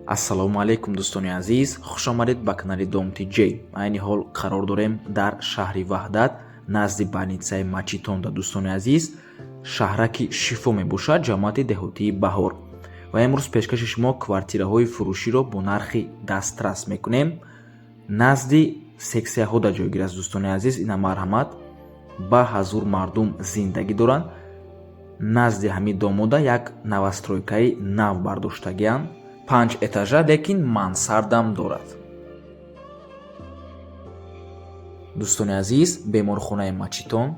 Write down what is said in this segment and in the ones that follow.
Ассалому алайкум дӯстони азиз, хушомадед ба канали Dom TJ. Айни ҳол қарор дорем дар шаҳри Ваҳдат назди больницаи Мачитонда дӯстони азиз, шаҳраки шифо мебошад ҷамоати деҳотии Баҳор. Ва имрӯз пешкаши шумо квартираҳои фурӯширо бо нархи дастрас мекунем. Назди сексияҳода ҷойгир аст дӯстони азиз, ина марҳамат ба ҳазур мардум зиндагӣ доранд. Назди ҳамин домода як новостройкаи нав бардоштагианд. 5 этажа, лекин мансардам дорад. дӯстони азиз, беморхонаи Мачитон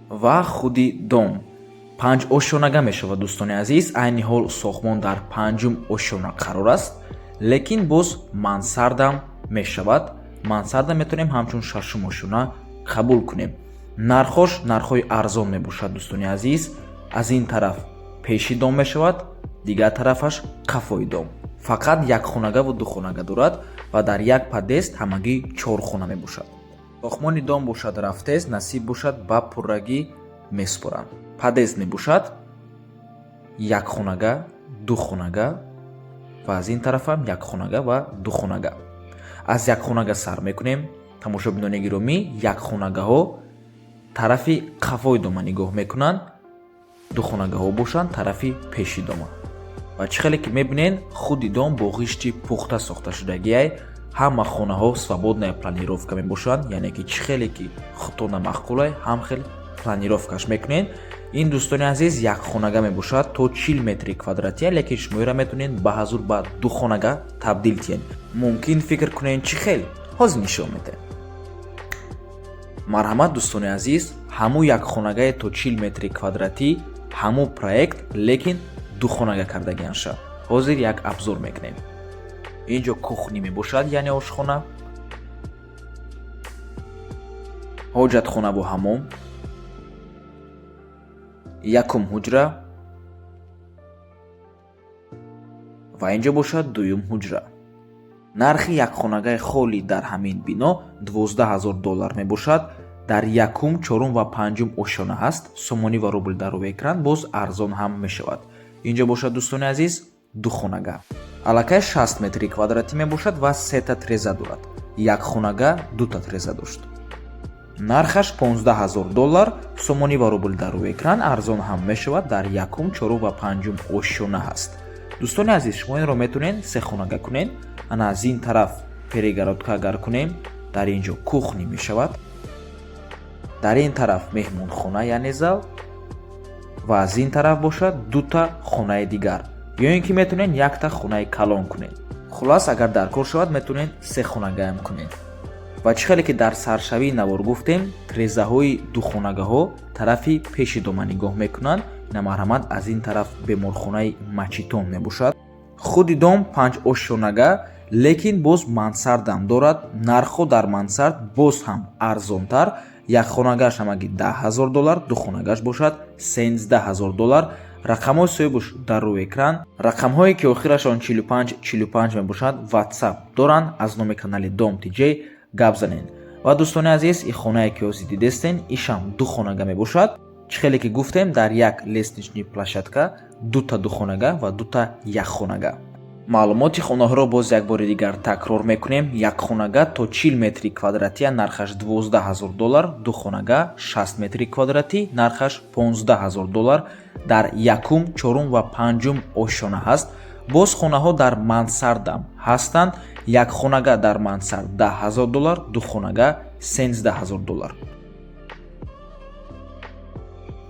ва худи дом 5 ошонага мешавад дӯстони азиз. Айни ҳол сохмон дар 5-ум ошона қарор аст, лекин боз мансардам мешавад. Мансарда метавонем ҳамчун 6-ум ошона қабул кунем. Нархош нархҳои арзон мебошад дӯстони азиз. Аз ин тараф пеши дом мешавад, дигар тарафаш қафои дом. Фақат як хонага ва духонага дорад ва дар як падест ҳамагӣ 4 хона мебошад. Сохмони дом бошад рафтез, насиб бошад ба пуррагӣ меспоранд. Падест мебошад як хонага, ду хонага ва аз ин тарафам як хонага ва ду хонага. Аз як хонага сар мекунем. Тамошобинони гиромӣ, як хонагаҳо тарафи қафои дома нигоҳ мекунанд, ду хонагаҳо бошанд тарафи пеши дома. ва чӣ хеле ки мебинен худи дом бо ғишти пухта сохта шудагиай. Ҳама хонаҳо свободная планировка мебошанд, яъне ки чӣ хеле ки худтона махқулай ҳам хел планировкаш мекунен. Ин дӯстони азиз як хонага мебошад то 40 метри квадратия, лекин шумоира метавонен ба ҳазур ба ду хонага табдил тиен. Мумкин фикр кунен чӣ хел ҳозир нишон медем. Марҳамат дӯстони азиз, ҳаму як хонагае то 40 метри квадратӣ ҳаму проект, лекин ду хонага кардагианша. Ҳозир як абзор мекунем. Инҷо кухни мебошад, яъне ошхона, ҳоҷатхона бо ҳамом, якум ҳуҷра ва инҷо бошад дуюм ҳуҷра. Нархи якхонагаи холӣ дар ҳамин бино $12,000 мебошад. Дар якум, чорум ва панҷум ошона ҳаст. Сомонӣ ва рубл дар рӯи экран боз арзон ҳам мешавад. Инҷо бошад дӯстони азиз ду хонага. Аллакай 60 метри квадратӣ мебошад ва 3 та треза дорад. Як хонага 2 та треза дошт. Нархаш $15,000. Сомонӣ ва рубл дар рӯи экран арзон ҳам мешавад. Дар якум, чорум ва панҷум ошона ҳаст. дӯстони азиз, шумо инро метавонен 3 хонага кунен. Ана аз ин тараф перегородка агар кунем, дар инҷо кухни мешавад. Дар ин тараф меҳмонхона, яъне зал, ва аз ин тараф бошад 2 та хонаи дигар. ё ин ки метавонен 1 та хонаи калон кунен. Хулас, агар дар кор шавад, метавонен 3 хонагаам кунен. ва чӣ хеле ки дар саршавии навор гуфтем, трезаҳои духонагаҳо тарафи пеши дома нигоҳ мекунанд. ина марҳамат аз ин тараф беморхонаи Мачитон мебошад. худи дом 5 ошонага, лекин боз мансардам дорад. нархҳо дар мансард боз ҳам арзонтар. як хонагаш ҳамагӣ $10,000, ду хонагаш бошад $13,000. рақамҳои соҳибаш дар рӯи экран. рақамҳое ки охирашон 45 мебошад WhatsApp доранд. аз номи канали Dom TJ гап занед. ва дӯстони азиз, ин хонае ки ҳозир дидестен, ишам ду хонага мебошад. чӣ хеле ки гуфтем, дар як лестничный площадка 2 та духонага ва 2 та якхонага. маълумоти хонаҳоро боз як бори дигар такрор мекунем. Якхонага то 40 метри квадратия нархаш $12,000, духонага 60 метри квадратӣ нархаш $15,000. дар якум, чорум ва панҷум ошона ҳаст. боз хонаҳо дар мансардам ҳастанд. якхонага дар мансард $10,000, духонага $13,000.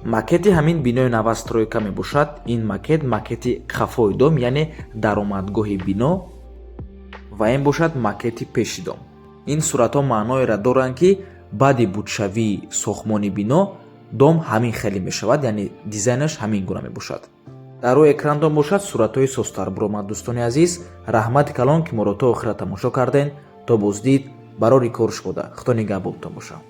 макети ҳамин бинои новостройка мебошад. ин макети қафои дом, яъне даромадгоҳи бино, ва ин бошад макети пеши дом. ин суратҳо маъноеро доранд ки баъди будшавии сохмони бино дом ҳамин хеле мешавад, яъне дизайнаш ҳамин гуна мебошад. дар рӯи экрандон бошад суратҳои созтар буромад. дӯстони азиз, раҳмати калон ки моро то охира тамошо карден. то боздид барори кор шуда. худо нигаҳбонтон бошад.